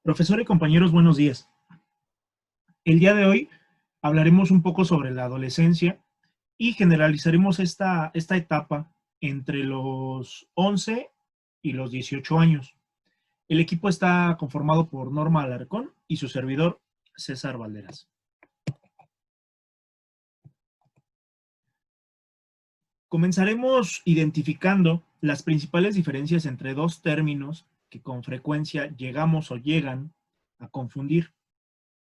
Profesor y compañeros, buenos días. El día de hoy hablaremos un poco sobre la adolescencia y generalizaremos esta etapa entre los 11 y los 18 años. El equipo está conformado por Norma Alarcón y su servidor César Valderas. Comenzaremos identificando las principales diferencias entre dos términos que con frecuencia llegamos o llegan a confundir: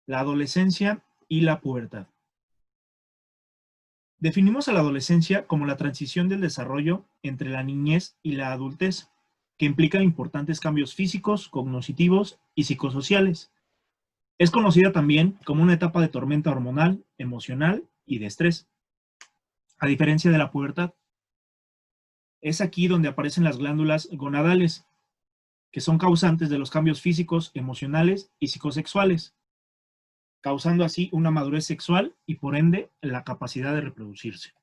la adolescencia y la pubertad. Definimos a la adolescencia como la transición del desarrollo entre la niñez y la adultez, que implica importantes cambios físicos, cognitivos y psicosociales. Es conocida también como una etapa de tormenta hormonal, emocional y de estrés. A diferencia de la pubertad, es aquí donde aparecen las glándulas gonadales, que son causantes de los cambios físicos, emocionales y psicosexuales, causando así una madurez sexual y por ende la capacidad de reproducirse.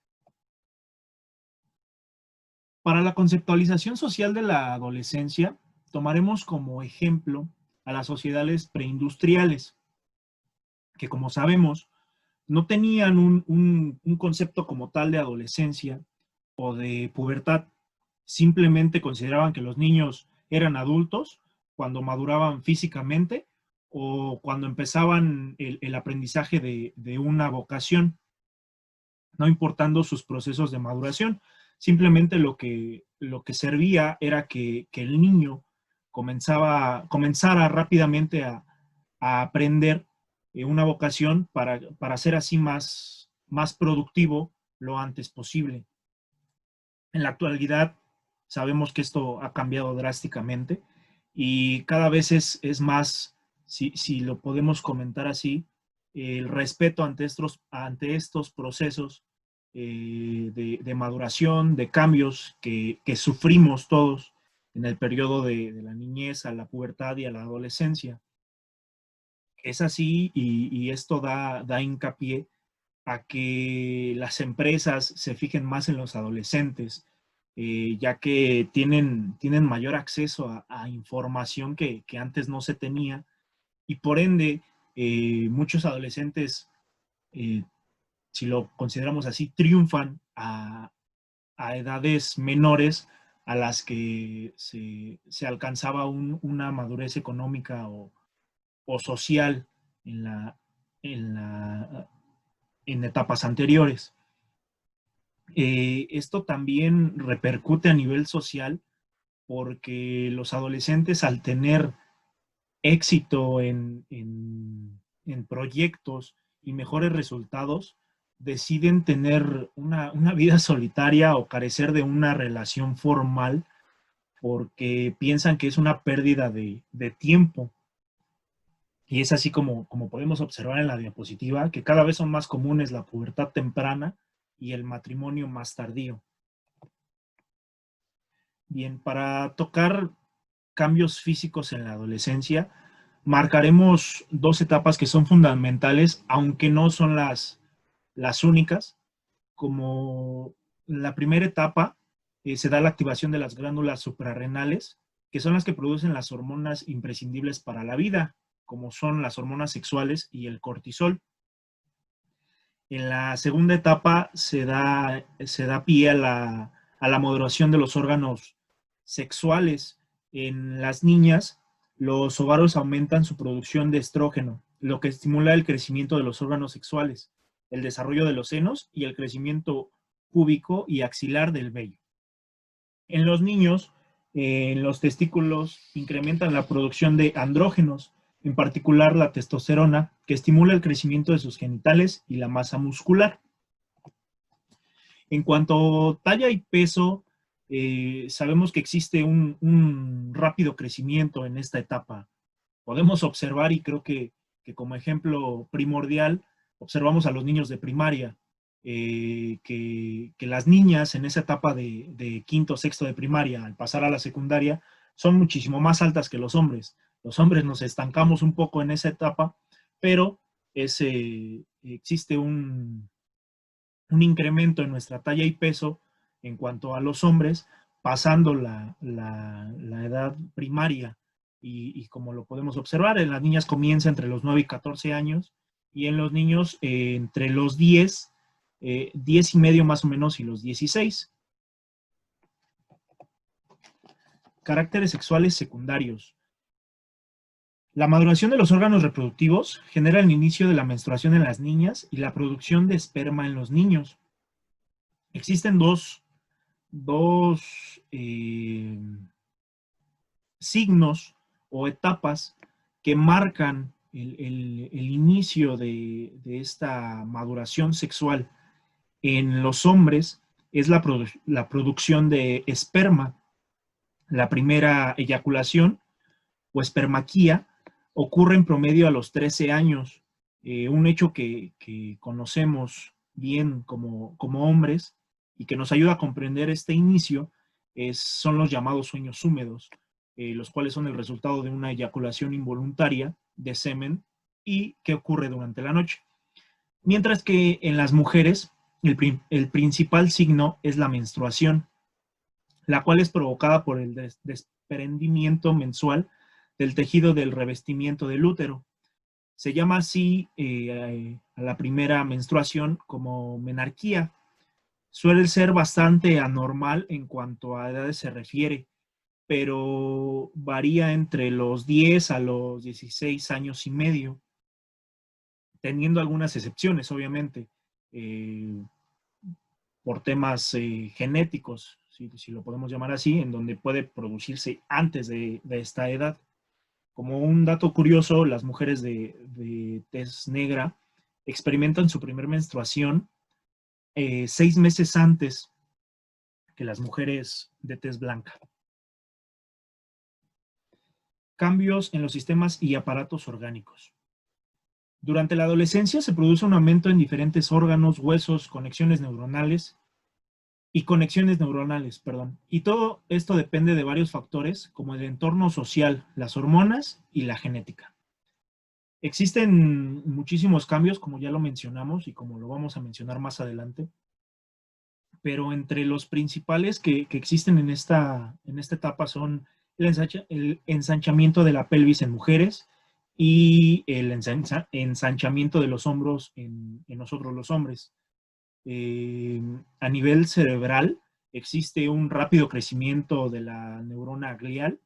Para la conceptualización social de la adolescencia, tomaremos como ejemplo a las sociedades preindustriales, que como sabemos, no tenían un concepto como tal de adolescencia o de pubertad. Simplemente consideraban que los niños eran adultos cuando maduraban físicamente o cuando empezaban el aprendizaje de una vocación, no importando sus procesos de maduración. Simplemente lo que servía era que el niño comenzara rápidamente a aprender una vocación para ser así más productivo lo antes posible. En la actualidad sabemos que esto ha cambiado drásticamente y cada vez es más, si lo podemos comentar así, el respeto ante estos procesos de maduración, de cambios que sufrimos todos en el periodo de la niñez a la pubertad y a la adolescencia. Es así y esto da hincapié a que las empresas se fijen más en los adolescentes, ya que tienen mayor acceso a información que antes no se tenía y por ende muchos adolescentes, eh, si lo consideramos así, triunfan a edades menores a las que se alcanzaba una madurez económica o social en, la, en, la, en etapas anteriores. Esto también repercute a nivel social porque los adolescentes, al tener éxito en proyectos y mejores resultados, deciden tener una vida solitaria o carecer de una relación formal porque piensan que es una pérdida de tiempo. Y es así como podemos observar en la diapositiva, que cada vez son más comunes la pubertad temprana y el matrimonio más tardío. Bien, para tocar cambios físicos en la adolescencia, marcaremos dos etapas que son fundamentales, aunque no son las únicas. Como la primera etapa, se da la activación de las glándulas suprarrenales, que son las que producen las hormonas imprescindibles para la vida, como son las hormonas sexuales y el cortisol. En la segunda etapa se da pie a la maduración de los órganos sexuales. En las niñas, los ovarios aumentan su producción de estrógeno, lo que estimula el crecimiento de los órganos sexuales, el desarrollo de los senos y el crecimiento púbico y axilar del vello. En los niños, en los testículos incrementan la producción de andrógenos, en particular la testosterona, que estimula el crecimiento de sus genitales y la masa muscular. En cuanto a talla y peso, sabemos que existe un rápido crecimiento en esta etapa. Podemos observar, y creo que como ejemplo primordial, observamos a los niños de primaria, que las niñas en esa etapa de quinto, sexto de primaria, al pasar a la secundaria, son muchísimo más altas que los hombres. Los hombres nos estancamos un poco en esa etapa, pero existe un incremento en nuestra talla y peso en cuanto a los hombres, pasando la edad primaria. y como lo podemos observar, en las niñas comienza entre los 9 y 14 años y en los niños entre los 10 y medio más o menos y los 16. Caracteres sexuales secundarios. La maduración de los órganos reproductivos genera el inicio de la menstruación en las niñas y la producción de esperma en los niños. Existen dos signos o etapas que marcan el inicio de esta maduración sexual en los hombres. Es la producción de esperma. La primera eyaculación o espermaquía ocurre en promedio a los 13 años. Un hecho que conocemos bien como hombres y que nos ayuda a comprender este inicio son los llamados sueños húmedos, los cuales son el resultado de una eyaculación involuntaria de semen y que ocurre durante la noche. Mientras que en las mujeres el principal signo es la menstruación, la cual es provocada por el desprendimiento mensual del tejido del revestimiento del útero. Se llama así a la primera menstruación como menarquía. Suele ser bastante anormal en cuanto a edades se refiere, pero varía entre los 10 a los 16 años y medio, teniendo algunas excepciones, obviamente, por temas genéticos, si lo podemos llamar así, en donde puede producirse antes de esta edad. Como un dato curioso, las mujeres de tez negra experimentan su primer menstruación 6 meses antes que las mujeres de tez blanca. Cambios en los sistemas y aparatos orgánicos. Durante la adolescencia se produce un aumento en diferentes órganos, huesos, conexiones neuronales, y todo esto depende de varios factores como el entorno social, las hormonas y la genética. Existen muchísimos cambios, como ya lo mencionamos y como lo vamos a mencionar más adelante, pero entre los principales que existen en esta etapa son el ensanchamiento de la pelvis en mujeres y el ensanchamiento de los hombros en nosotros los hombres. A nivel cerebral existe un rápido crecimiento de la neurona glial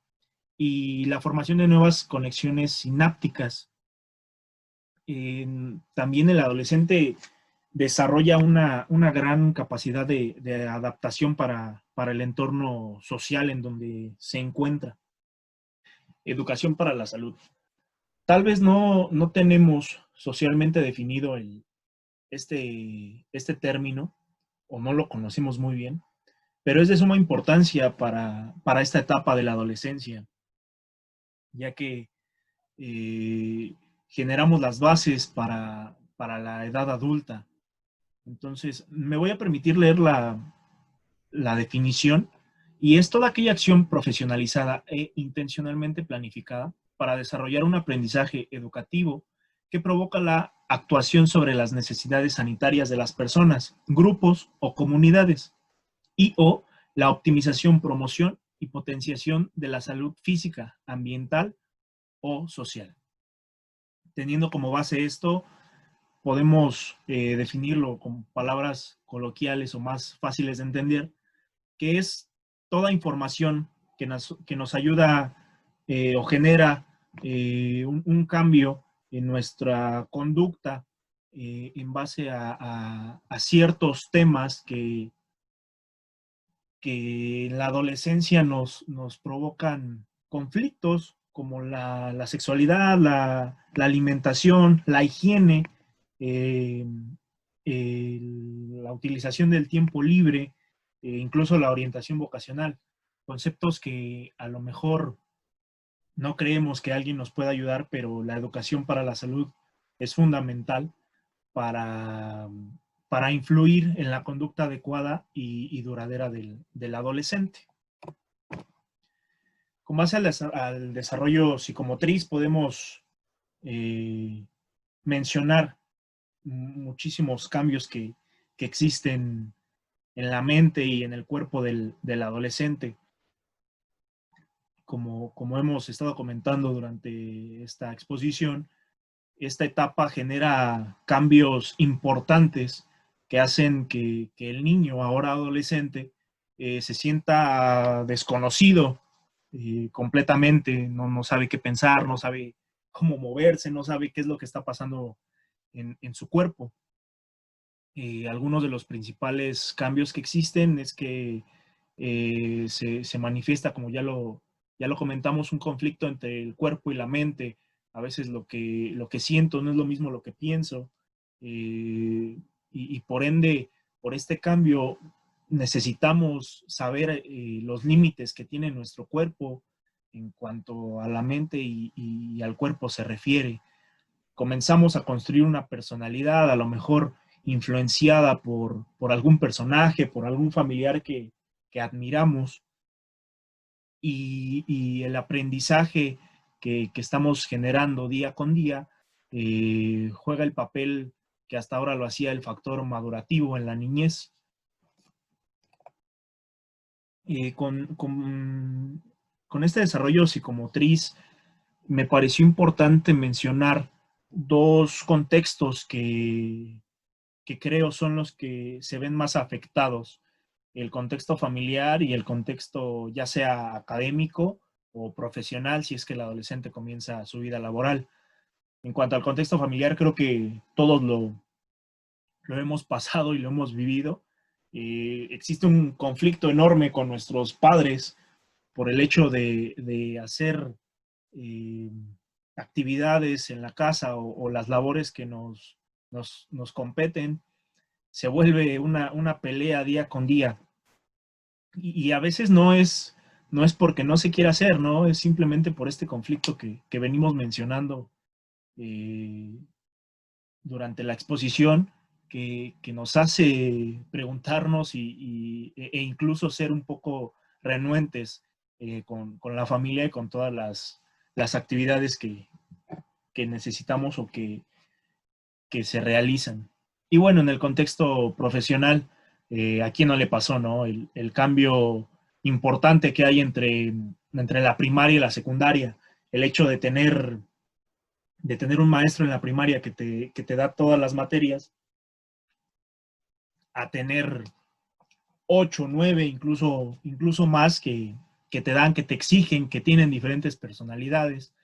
y la formación de nuevas conexiones sinápticas. También el adolescente desarrolla una gran capacidad de adaptación para el entorno social en donde se encuentra. Educación para la salud. Tal vez no tenemos socialmente definido este término, o no lo conocemos muy bien, pero es de suma importancia para esta etapa de la adolescencia, ya que generamos las bases para la edad adulta. Entonces, me voy a permitir leer la definición, y es toda aquella acción profesionalizada e intencionalmente planificada para desarrollar un aprendizaje educativo que provoca la actuación sobre las necesidades sanitarias de las personas, grupos o comunidades, y o la optimización, promoción y potenciación de la salud física, ambiental o social. Teniendo como base esto, podemos definirlo con palabras coloquiales o más fáciles de entender, que es toda información que nos ayuda o genera un cambio en nuestra conducta en base a ciertos temas que en la adolescencia nos provocan conflictos, como la sexualidad, la alimentación, la higiene, eh, la utilización del tiempo libre, incluso la orientación vocacional, conceptos que a lo mejor no creemos que alguien nos pueda ayudar, pero la educación para la salud es fundamental para, influir en la conducta adecuada y duradera del adolescente. Con base al desarrollo psicomotriz podemos mencionar muchísimos cambios que existen en la mente y en el cuerpo del adolescente, como hemos estado comentando durante esta exposición, esta etapa genera cambios importantes que hacen que el niño, ahora adolescente, se sienta desconocido completamente, no sabe qué pensar, no sabe cómo moverse, no sabe qué es lo que está pasando en su cuerpo. Algunos de los principales cambios que existen es que se manifiesta, como ya lo comentamos, un conflicto entre el cuerpo y la mente. A veces lo que siento no es lo mismo lo que pienso. Y por ende, por este cambio, necesitamos saber los límites que tiene nuestro cuerpo en cuanto a la mente y al cuerpo se refiere. Comenzamos a construir una personalidad, a lo mejor influenciada por algún personaje, por algún familiar que admiramos, y el aprendizaje que estamos generando día con día juega el papel que hasta ahora lo hacía el factor madurativo en la niñez. Eh, con, con, con este desarrollo psicomotriz me pareció importante mencionar dos contextos que creo son los que se ven más afectados: el contexto familiar y el contexto ya sea académico o profesional, si es que el adolescente comienza su vida laboral. En cuanto al contexto familiar, creo que todos lo hemos pasado y lo hemos vivido. Existe un conflicto enorme con nuestros padres por el hecho de hacer eh, actividades en la casa o las labores que nos competen. Se vuelve una pelea día con día. Y a veces no es porque no se quiera hacer, ¿no? Es simplemente por este conflicto que venimos mencionando eh, durante la exposición, que nos hace preguntarnos e incluso ser un poco renuentes con la familia y con todas las actividades que necesitamos o que se realizan. Y bueno, en el contexto profesional, ¿a quién no le pasó, no? El cambio importante que hay entre la primaria y la secundaria, el hecho de tener un maestro en la primaria que te da todas las materias, a tener 8, 9, incluso más que te dan, que te exigen, que tienen diferentes personalidades.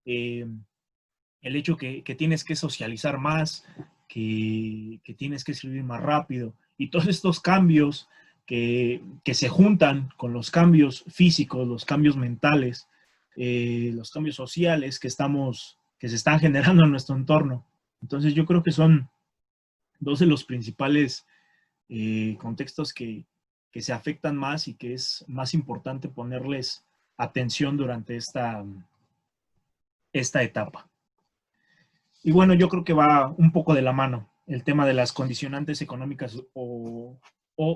Eh, el hecho que tienes que socializar más, que tienes que escribir más rápido, y todos estos cambios que se juntan con los cambios físicos, los cambios mentales, los cambios sociales que se están generando en nuestro entorno. Entonces yo creo que son dos de los principales contextos que se afectan más y que es más importante ponerles atención durante esta etapa. Y bueno, yo creo que va un poco de la mano el tema de las condicionantes económicas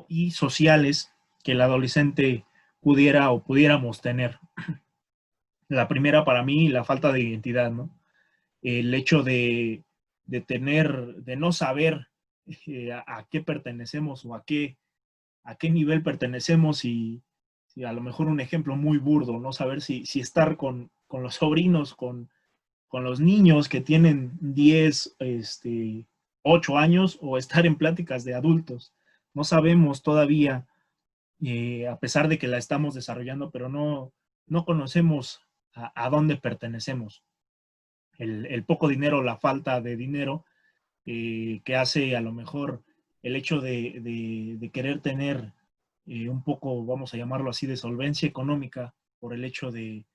y sociales que el adolescente pudiera o pudiéramos tener. La primera para mí, la falta de identidad, ¿no? El hecho de no saber a qué pertenecemos o a qué nivel pertenecemos y a lo mejor un ejemplo muy burdo, no saber si estar con los sobrinos, con los niños que tienen 10, 8 años o estar en pláticas de adultos. No sabemos todavía, a pesar de que la estamos desarrollando, pero no conocemos a dónde pertenecemos. El poco dinero, la falta de dinero, que hace a lo mejor el hecho de querer tener un poco, vamos a llamarlo así, de solvencia económica, por el hecho de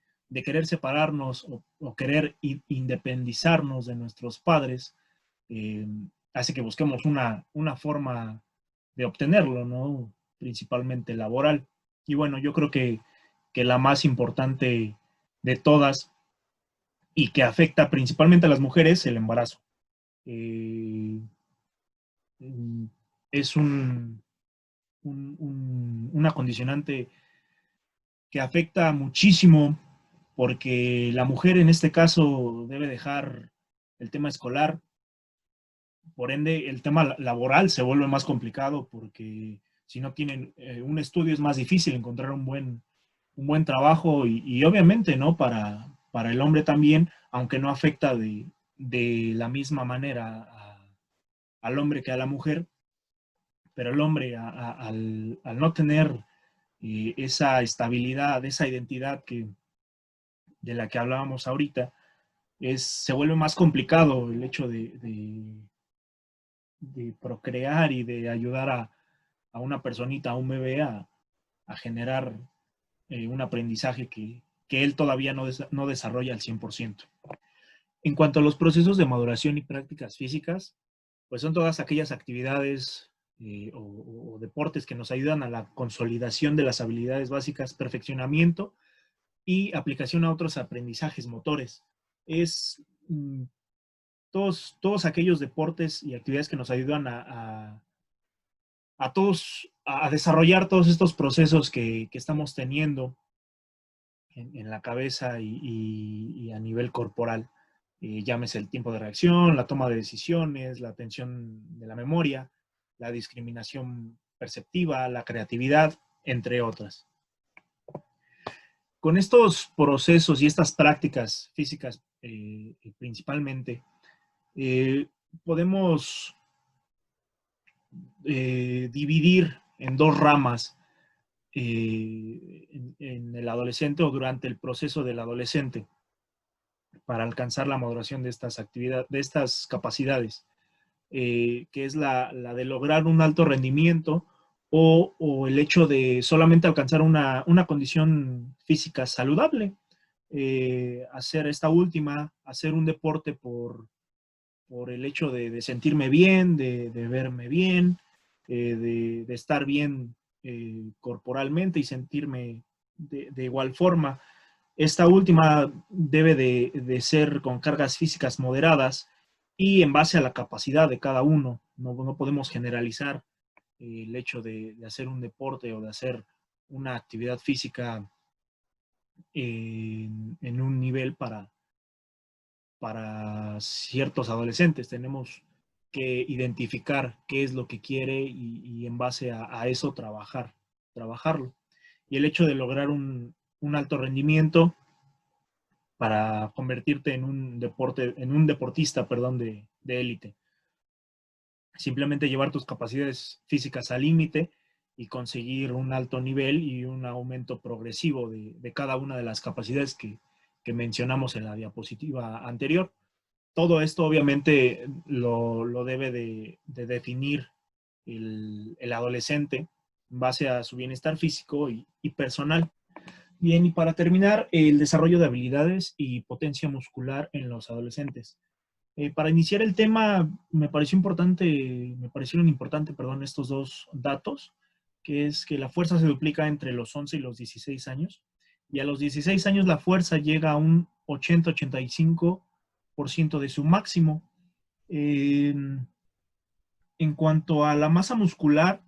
querer separarnos o querer independizarnos de nuestros padres, eh, hace que busquemos una forma de obtenerlo, ¿no? Principalmente laboral. Y bueno, yo creo que la más importante de todas y que afecta principalmente a las mujeres, el embarazo. Eh, es una condicionante que afecta muchísimo porque la mujer en este caso debe dejar el tema escolar, por ende el tema laboral se vuelve más complicado porque si no tienen un estudio es más difícil encontrar un buen trabajo y obviamente, ¿no? Para el hombre también, aunque no afecta de la misma manera al hombre que a la mujer, pero el hombre al no tener esa estabilidad, esa identidad de la que hablábamos ahorita, se vuelve más complicado el hecho de procrear y de ayudar a una personita, a un bebé, a generar un aprendizaje que él todavía no desarrolla al 100%. En cuanto a los procesos de maduración y prácticas físicas, pues son todas aquellas actividades o deportes que nos ayudan a la consolidación de las habilidades básicas, perfeccionamiento y aplicación a otros aprendizajes motores. Es todos aquellos deportes y actividades que nos ayudan a desarrollar todos estos procesos que estamos teniendo en la cabeza y a nivel corporal. Llámese el tiempo de reacción, la toma de decisiones, la atención de la memoria, la discriminación perceptiva, la creatividad, entre otras. Con estos procesos y estas prácticas físicas principalmente, podemos dividir en dos ramas en el adolescente o durante el proceso del adolescente para alcanzar la maduración de estas actividades, de estas capacidades, que es la de lograr un alto rendimiento o el hecho de solamente alcanzar una condición física saludable, hacer esta última, hacer un deporte por el hecho de sentirme bien, de verme bien, de estar bien corporalmente y sentirme de igual forma. Esta última debe de ser con cargas físicas moderadas y en base a la capacidad de cada uno. No podemos generalizar el hecho de hacer un deporte o de hacer una actividad física en un nivel para ciertos adolescentes. Tenemos que identificar qué es lo que quiere y en base a eso trabajarlo. Y el hecho de lograr un alto rendimiento para convertirte en un deportista, perdón, de élite. Simplemente llevar tus capacidades físicas al límite y conseguir un alto nivel y un aumento progresivo de cada una de las capacidades que mencionamos en la diapositiva anterior. Todo esto obviamente lo debe de definir el adolescente en base a su bienestar físico y personal. Bien, y para terminar, el desarrollo de habilidades y potencia muscular en los adolescentes. Para iniciar el tema, me parecieron importante, perdón, estos dos datos, que es que la fuerza se duplica entre los 11 y los 16 años, y a los 16 años la fuerza llega a un 80-85% de su máximo. Eh, en cuanto a la masa muscular,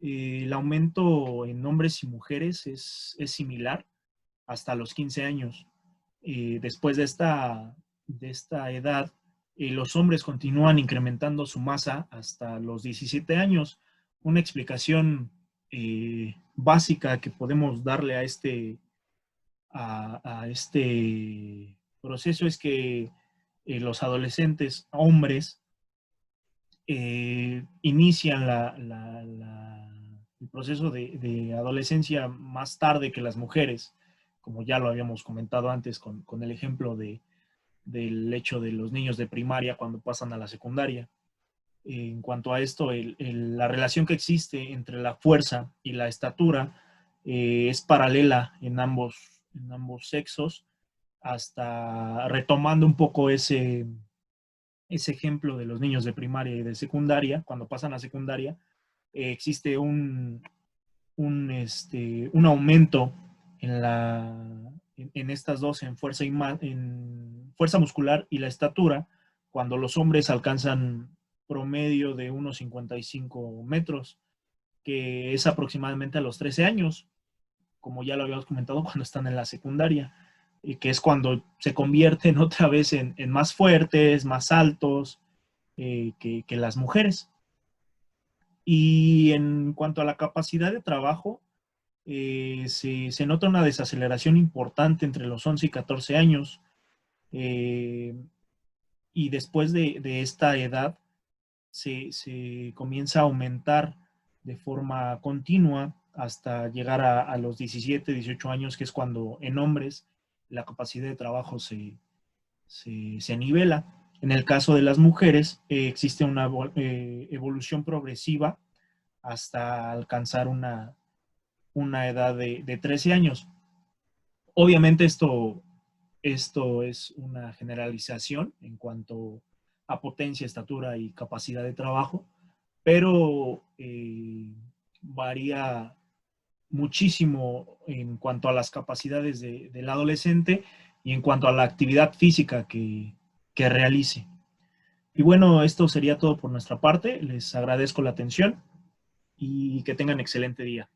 el aumento en hombres y mujeres es similar hasta los 15 años. Después de esta edad, los hombres continúan incrementando su masa hasta los 17 años. Una explicación básica que podemos darle a este proceso es que los adolescentes hombres inician el proceso de adolescencia más tarde que las mujeres, como ya lo habíamos comentado antes con el ejemplo del hecho de los niños de primaria cuando pasan a la secundaria. En cuanto a esto, la relación que existe entre la fuerza y la estatura es paralela en ambos sexos, hasta retomando un poco ese ejemplo de los niños de primaria y de secundaria, cuando pasan a secundaria, existe un aumento en estas dos, en fuerza muscular y la estatura, cuando los hombres alcanzan promedio de unos 55 metros, que es aproximadamente a los 13 años, como ya lo habíamos comentado, cuando están en la secundaria, y que es cuando se convierten otra vez en más fuertes, más altos que las mujeres. Y en cuanto a la capacidad de trabajo, se nota una desaceleración importante entre los 11 y 14 años. Y después de esta edad se comienza a aumentar de forma continua hasta llegar a los 17, 18 años, que es cuando en hombres la capacidad de trabajo se nivela. En el caso de las mujeres, existe una evolución progresiva hasta alcanzar una edad de 13 años. Obviamente esto es una generalización en cuanto a potencia, estatura y capacidad de trabajo, pero varía muchísimo en cuanto a las capacidades del adolescente y en cuanto a la actividad física que realice. Y bueno, esto sería todo por nuestra parte. Les agradezco la atención y que tengan excelente día.